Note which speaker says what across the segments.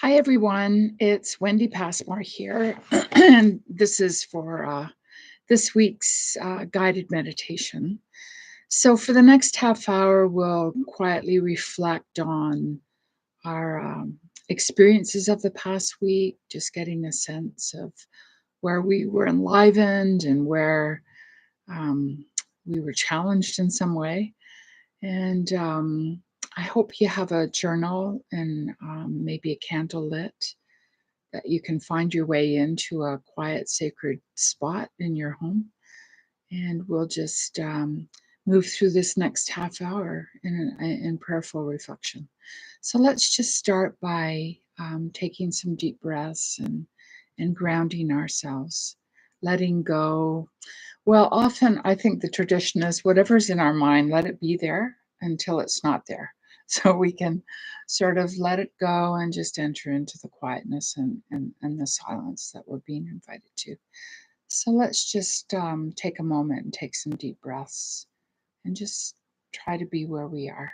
Speaker 1: Hi, everyone. It's Wendy Passmore here, and this is for this week's guided meditation. So, for the next half hour, we'll quietly reflect on our experiences of the past week, just getting a sense of where we were enlivened and where um, we were challenged in some way. And I hope you have a journal and maybe a candle lit that you can find your way into a quiet, sacred spot in your home. And we'll just move through this next half hour in prayerful reflection. So let's just start by taking some deep breaths and grounding ourselves, letting go. Well, often I think the tradition is whatever's in our mind, let it be there until it's not there. So we can sort of let it go and just enter into the quietness and the silence that we're being invited to. So let's just take a moment and take some deep breaths and just try to be where we are.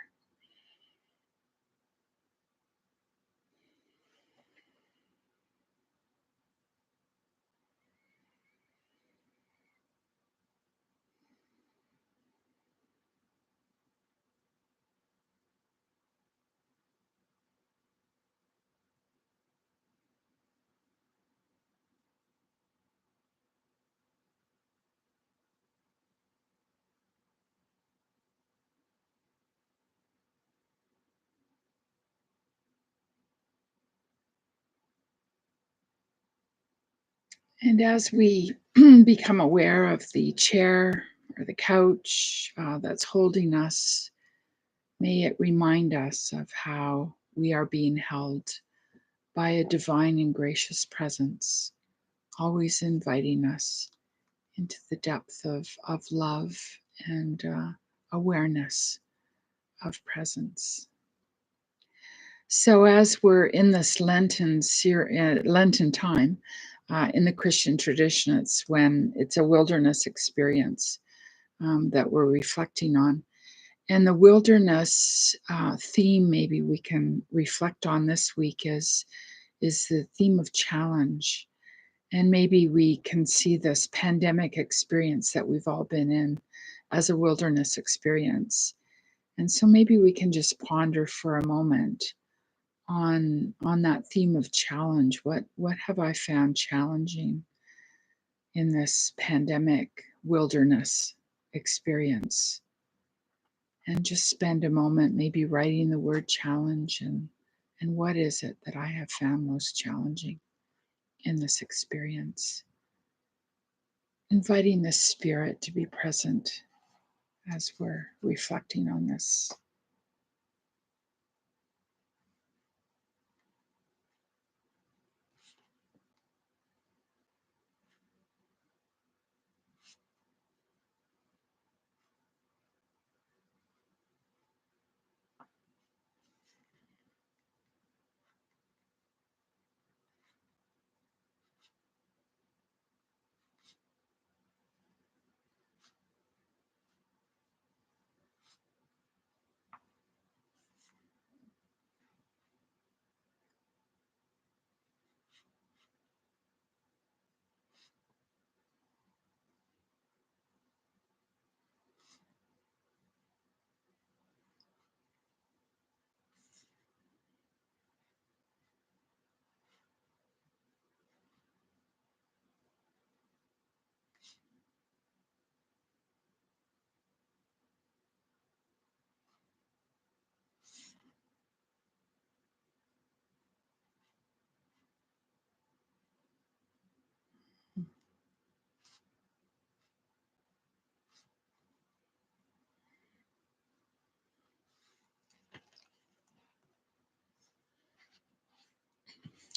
Speaker 1: And as we become aware of the chair or the couch that's holding us, may it remind us of how we are being held by a divine and gracious presence, always inviting us into the depth of love and awareness of presence. So, as we're in this Lenten time, in the Christian tradition, it's when it's a wilderness experience that we're reflecting on. And the wilderness theme, maybe we can reflect on this week, is the theme of challenge. And maybe we can see this pandemic experience that we've all been in as a wilderness experience. And so maybe we can just ponder for a moment on that theme of challenge. What have I found challenging in this pandemic wilderness experience? And just spend a moment maybe writing the word challenge and what is it that I have found most challenging in this experience? Inviting the spirit to be present as we're reflecting on this.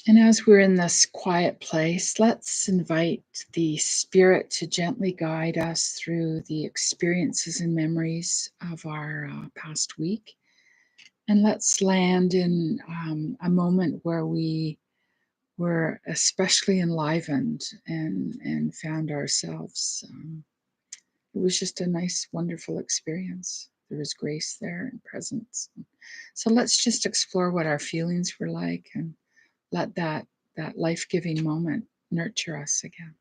Speaker 1: And as we're in this quiet place, let's invite the Spirit to gently guide us through the experiences and memories of our past week. And let's land in a moment where we were especially enlivened and found ourselves. It was just a nice, wonderful experience. There was grace there and presence. So let's just explore what our feelings were like and let that life-giving moment nurture us again.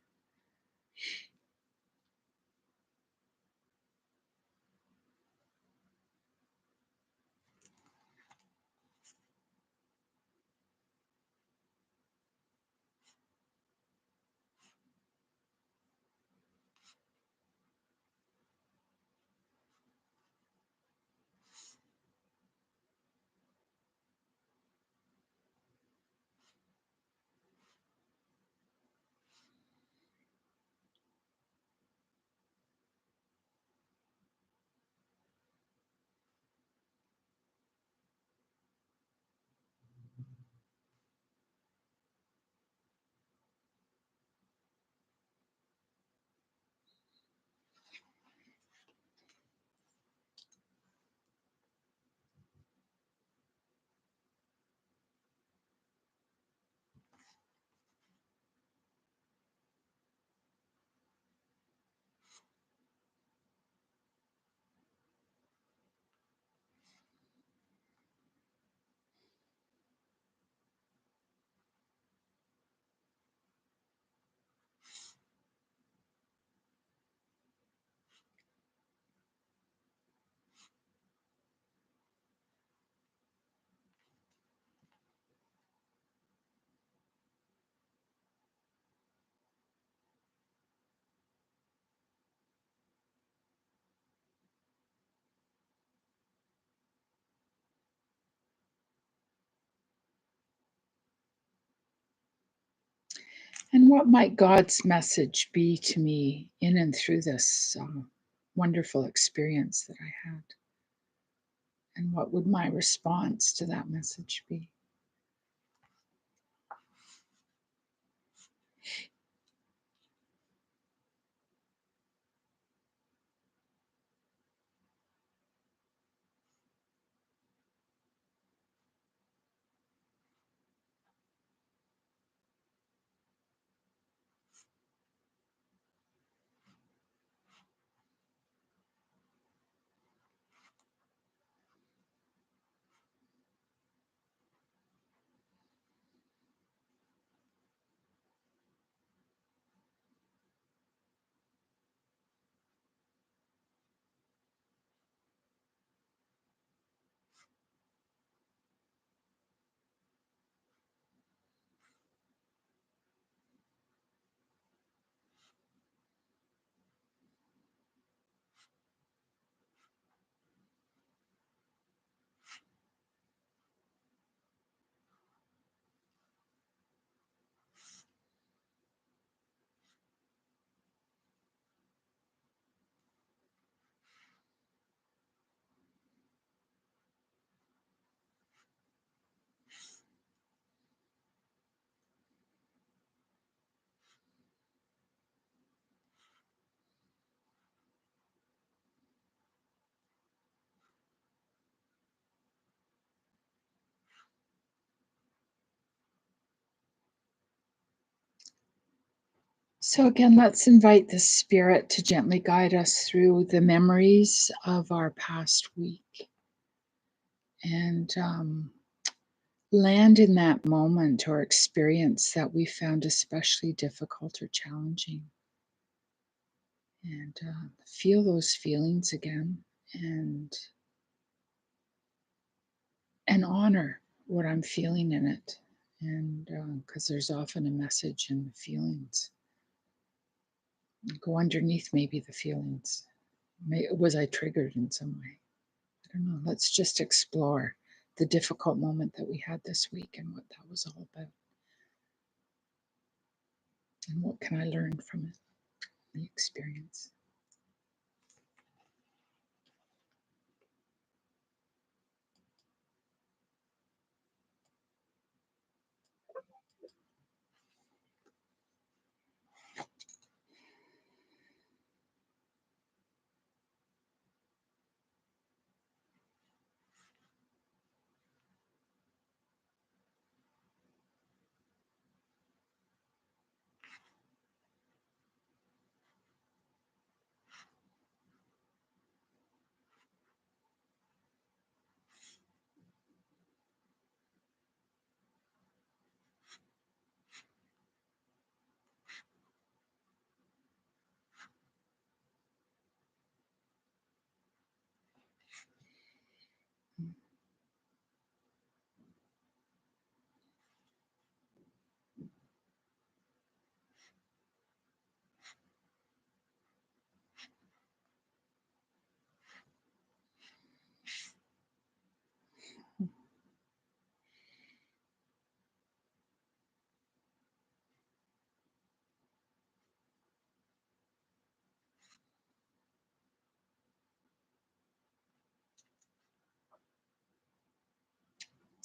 Speaker 1: And what might God's message be to me in and through this wonderful experience that I had? And what would my response to that message be? So, again, let's invite the Spirit to gently guide us through the memories of our past week and land in that moment or experience that we found especially difficult or challenging. And feel those feelings again and honor what I'm feeling in it. And because there's often a message in the feelings. Go underneath maybe the feelings. Was I triggered in some way? I don't know. Let's just explore the difficult moment that we had this week and what that was all about. And what can I learn from it, the experience?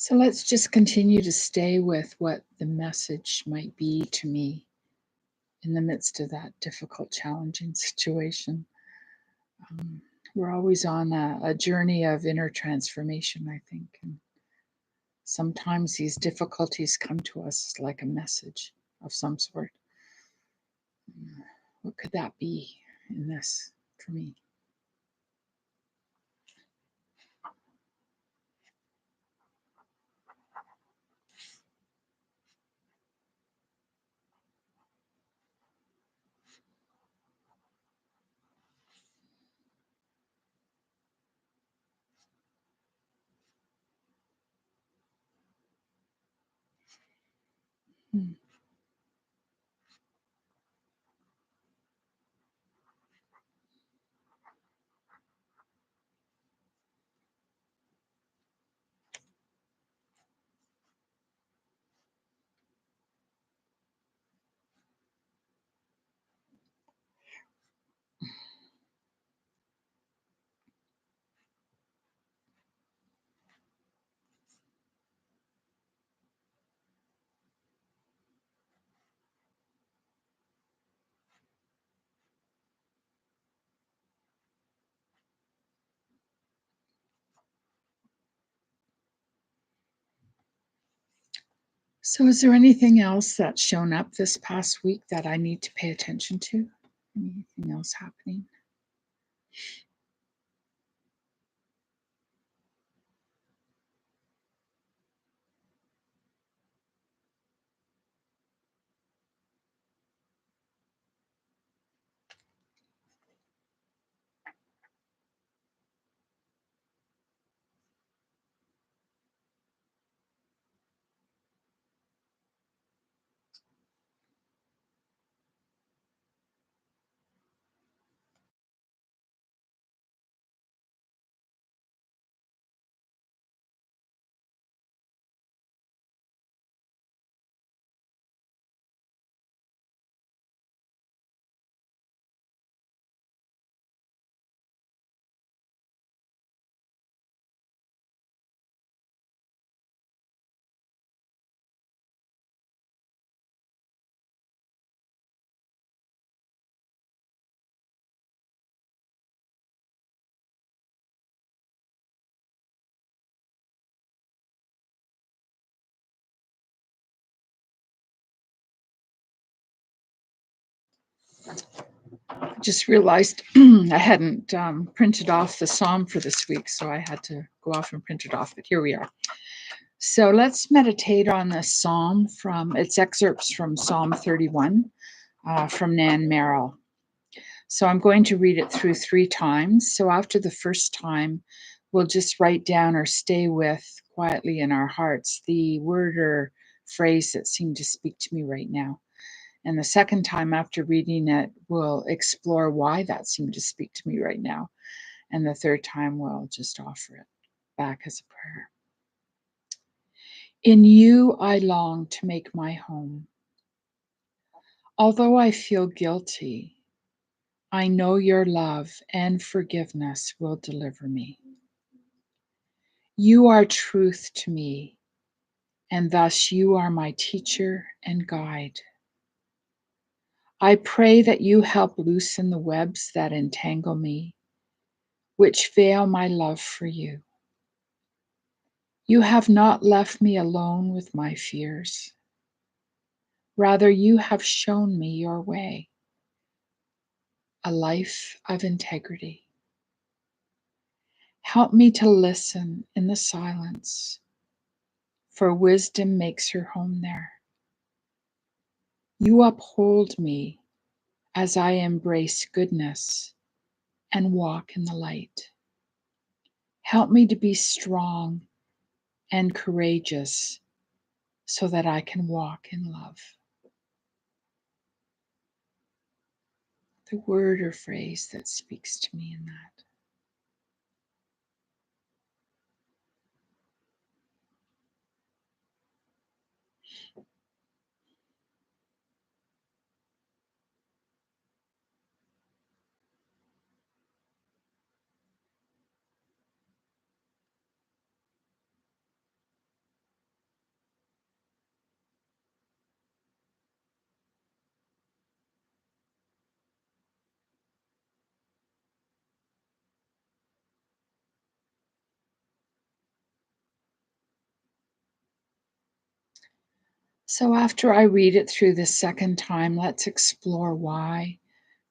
Speaker 1: So let's just continue to stay with what the message might be to me in the midst of that difficult, challenging situation. Um, we're always on a journey of inner transformation, I think. And sometimes these difficulties come to us like a message of some sort. What could that be in this for me? Hmm. So, is there anything else that's shown up this past week that I need to pay attention to? Anything else happening? I just realized I hadn't printed off the psalm for this week, so I had to go off and print it off, but here we are. So let's meditate on this psalm from its excerpts from Psalm 31 from Nan Merrill. So I'm going to read it through 3 times. So after the first time, we'll just write down or stay with quietly in our hearts the word or phrase that seemed to speak to me right now. And the second time after reading it, we'll explore why that seemed to speak to me right now. And the third time, we'll just offer it back as a prayer. In you, I long to make my home. Although I feel guilty, I know your love and forgiveness will deliver me. You are truth to me, and thus you are my teacher and guide. I pray that you help loosen the webs that entangle me, which veil my love for you. You have not left me alone with my fears. Rather, you have shown me your way, a life of integrity. Help me to listen in the silence, for wisdom makes her home there. You uphold me as I embrace goodness and walk in the light. Help me to be strong and courageous so that I can walk in love. The word or phrase that speaks to me in that. So after I read it through the second time, let's explore why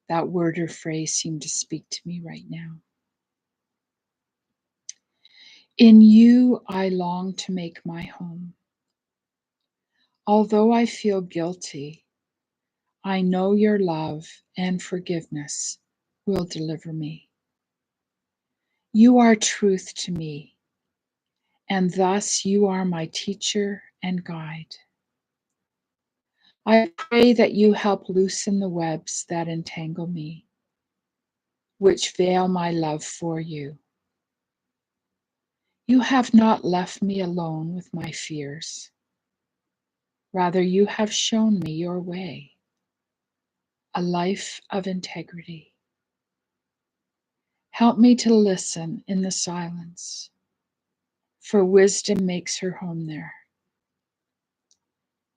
Speaker 1: that word or phrase seemed to speak to me right now. In you, I long to make my home. Although I feel guilty, I know your love and forgiveness will deliver me. You are truth to me, and thus you are my teacher and guide. I pray that you help loosen the webs that entangle me, which veil my love for you. You have not left me alone with my fears. Rather, you have shown me your way, a life of integrity. Help me to listen in the silence, for wisdom makes her home there.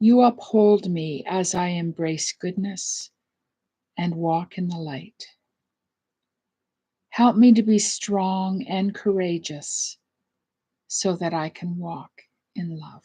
Speaker 1: You uphold me as I embrace goodness and walk in the light. Help me to be strong and courageous so that I can walk in love.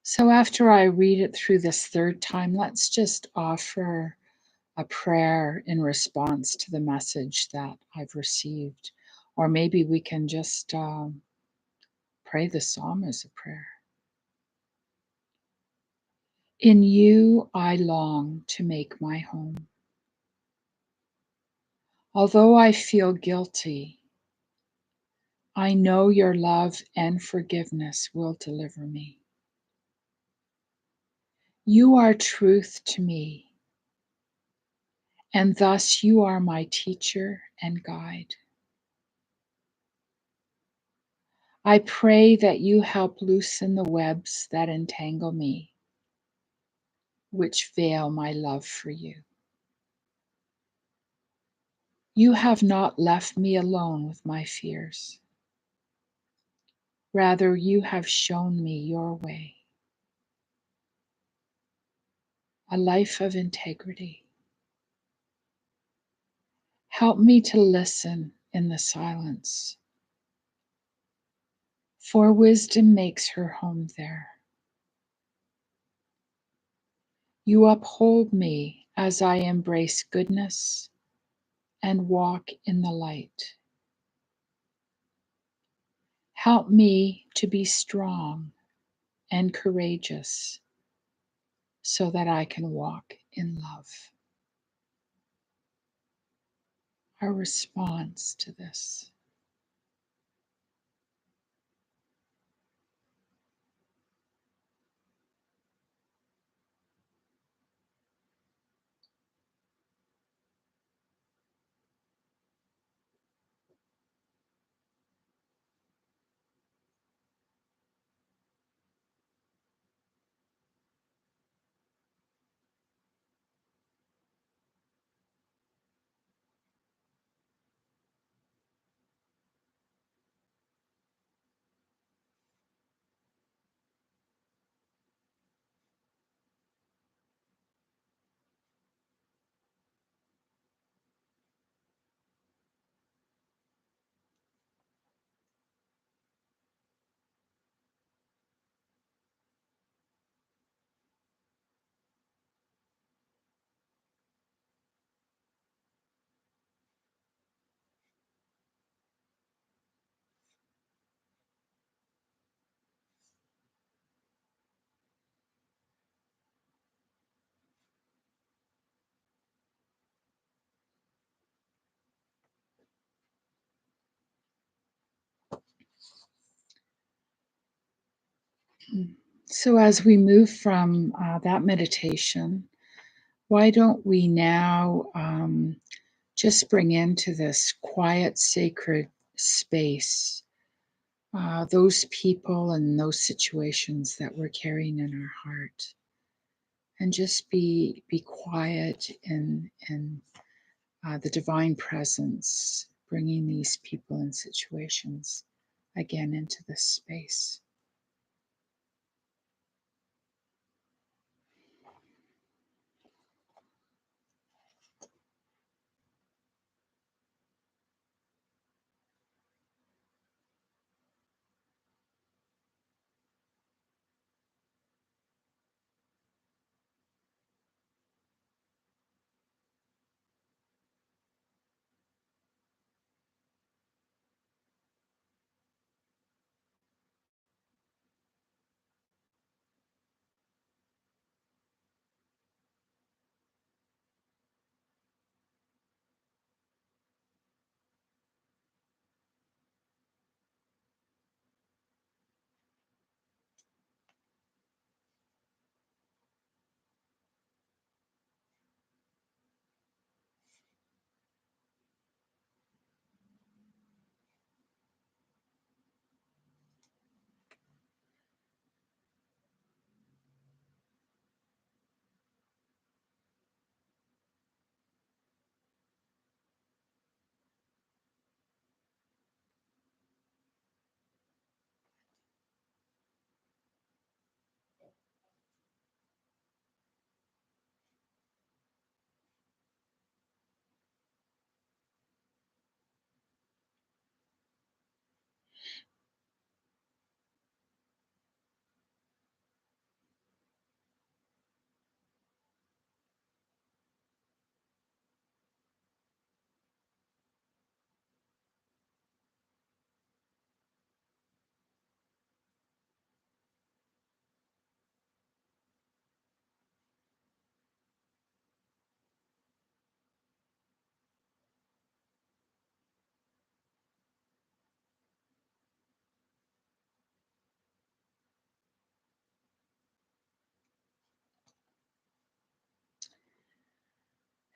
Speaker 1: So after I read it through this third time, let's just offer a prayer in response to the message that I've received. Or maybe we can just pray the psalm as a prayer. In you, I long to make my home. Although I feel guilty, I know your love and forgiveness will deliver me. You are truth to me, and thus you are my teacher and guide. I pray that you help loosen the webs that entangle me, which veil my love for you. You have not left me alone with my fears. Rather, you have shown me your way, a life of integrity. Help me to listen in the silence, for wisdom makes her home there. You uphold me as I embrace goodness and walk in the light. Help me to be strong and courageous so that I can walk in love. Our response to this. So, as we move from that meditation, why don't we now just bring into this quiet, sacred space those people and those situations that we're carrying in our heart, and just be quiet in the divine presence, bringing these people and situations again into this space.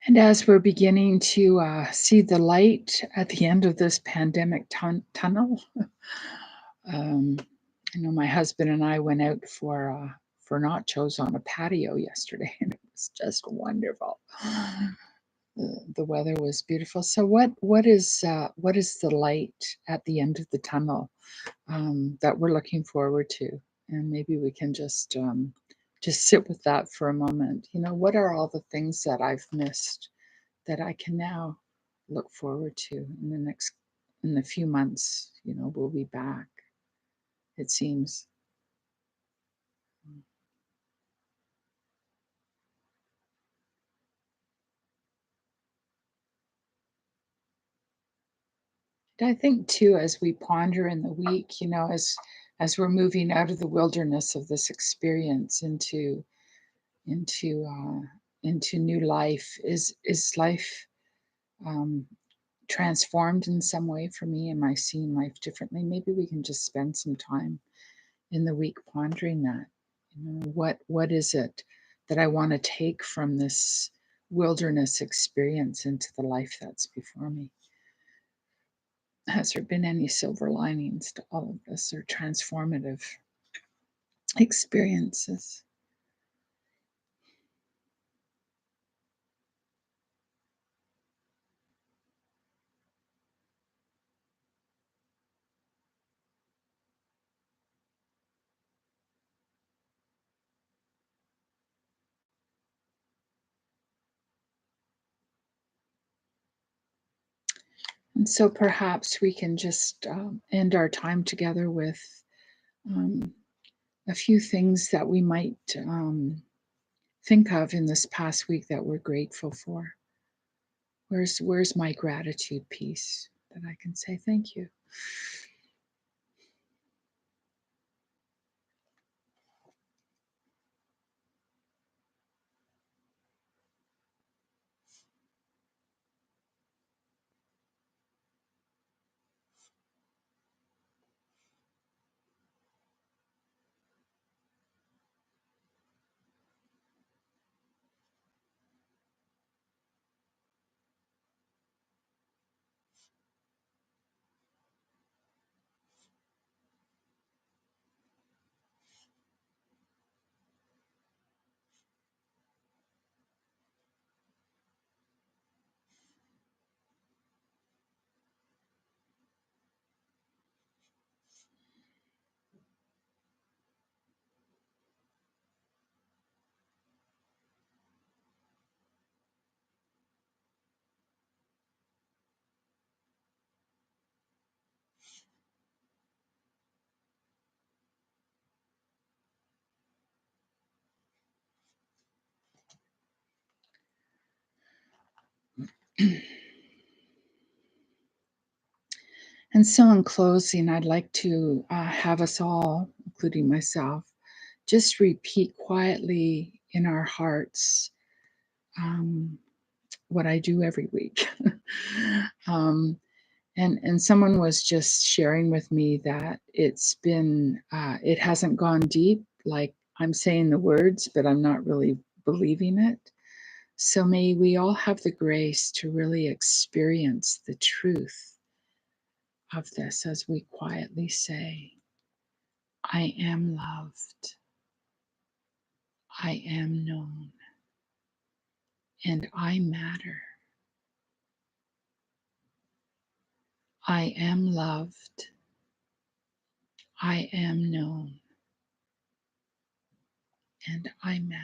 Speaker 1: And as we're beginning to see the light at the end of this pandemic tunnel, um, I know my husband and I went out for nachos on a patio yesterday, and it was just wonderful. The weather was beautiful. So, what is the light at the end of the tunnel that we're looking forward to? And maybe we can just sit with that for a moment. You know, what are all the things that I've missed that I can now look forward to in the few months? You know, we'll be back. It seems. I think too, as we ponder in the week, you know, as we're moving out of the wilderness of this experience into into new life, is life um, transformed in some way for me? Am I seeing life differently? Maybe we can just spend some time in the week pondering that. You know, what is it that I want to take from this wilderness experience into the life that's before me? Has there been any silver linings to all of this or transformative experiences? And so perhaps we can just end our time together with um, a few things that we might think of in this past week that we're grateful for. Where's my gratitude piece that I can say thank you? And so, in closing, I'd like to have us all, including myself, just repeat quietly in our hearts um, what I do every week. um, and someone was just sharing with me that it hasn't gone deep. Like I'm saying the words, but I'm not really believing it. So may we all have the grace to really experience the truth of this as we quietly say, I am loved, I am known, and I matter. I am loved, I am known, and I matter.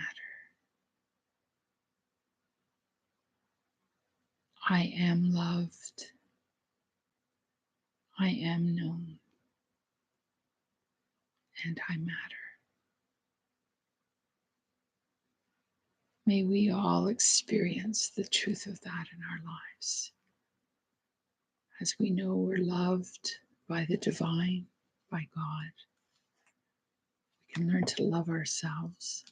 Speaker 1: I am loved, I am known, and I matter. May we all experience the truth of that in our lives as we know we're loved by the divine, by God. We can learn to love ourselves.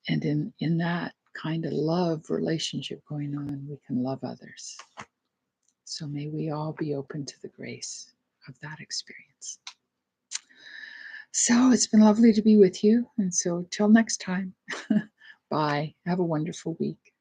Speaker 1: And in that kind of love relationship going on, we can love others. So may we all be open to the grace of that experience. So it's been lovely to be with you. And so till next time, bye. Have a wonderful week.